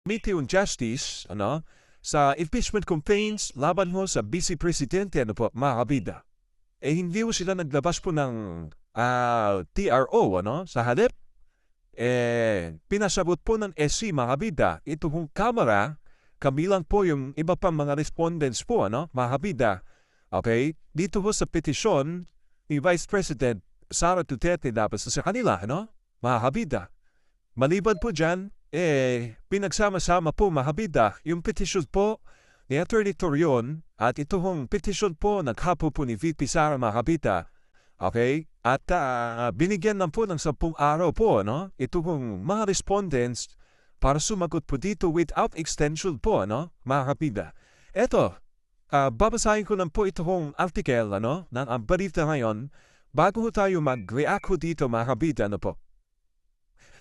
Committee on Justice, sa impeachment complaints laban ho sa Vice Presidente, mga kabida. Hindi ho sila naglabas po ng TRO, sa halip. Pinasabot po ng SC, mga kabida, ito hong Kamara, kabilang po yung iba pang mga respondents po, mga kabida. Okay? Dito ho sa petisyon ni Vice President Sara Duterte dapat sa kanila, mga kabida. Maliban po dyan, pinagsama-sama po, mga kabida, yung petisyon po ni Atty. Torion at ito hong petisyon po naghapo po ni VP Sara, mga kabida. Okay? At binigyan lang po ng 10 araw po, ito hong mga respondents para sumagot po dito without extension po, mga kabida. Eto, babasahin ko lang po ito hong article, ng balita ngayon, bago tayo mag-react dito, mga kabida, po.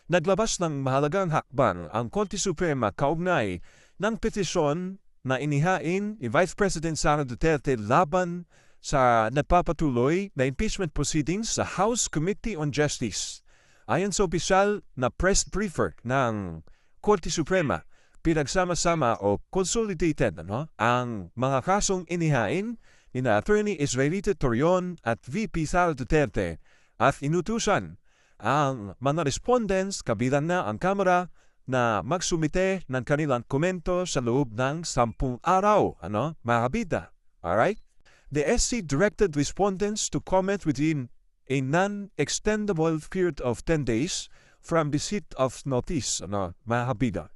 Naglabas ng mahalagang hakbang ang Korte Suprema kaugnay ng petisyon na inihain ni Vice President Sara Duterte laban sa nagpapatuloy na impeachment proceedings sa House Committee on Justice. Ayon sa opisyal na press briefer ng Korte Suprema, pinagsama-sama o consolidated ang mga kasong inihain ni Attorney Israelita Torion at VP Sara Duterte at inutusan ang mga respondents kabilang na ang Kamara na magsumite ng kanilang komento sa loob ng 10 araw, mga kabida. Alright? The SC directed respondents to comment within a non-extendable period of 10 days from receipt of notice, mga kabida.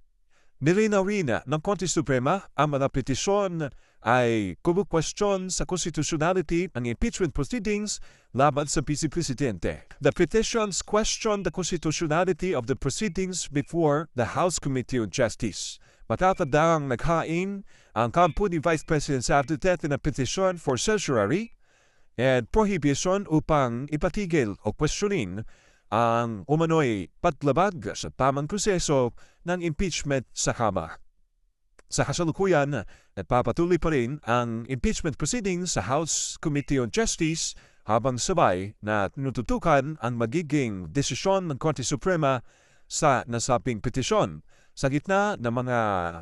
Nilinaw rin ng Korte Suprema ang mga petisyon ay kumukwestiyon sa constitutionality ng impeachment proceedings laban sa Vice Presidente. The petitions question the constitutionality of the proceedings before the House Committee on Justice. Matatandang naghain ang kampo ni Vice President Sara Duterte na petition for certiorari and prohibition upang ipatigil o questionin ang umano'y paglabag sa tamang proseso ng impeachment sa Kamara. Sa kasalukuyan, nagpapatuloy pa rin ang impeachment proceedings sa House Committee on Justice habang sabay na tinututukan ang magiging desisyon ng Korte Suprema sa nasabing petisyon. Sa gitna ng mga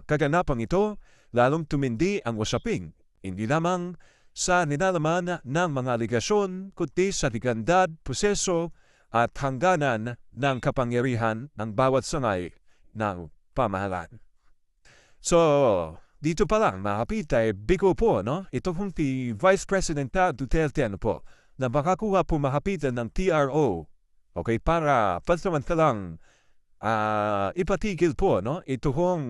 kaganapang ito, lalong tumindi ang usaping, hindi lamang sa nilalaman ng mga aligasyon, kundi sa ligandad, proseso at hangganan ng kapangyarihan ng bawat sangay ng pamahalaan. So, dito pa lang, mga kapita, bigo po, ito pong si Vice President Duterte, po, na makakuha po makapita ng TRO, okay, para pansamantalang ipatigil po, ito pong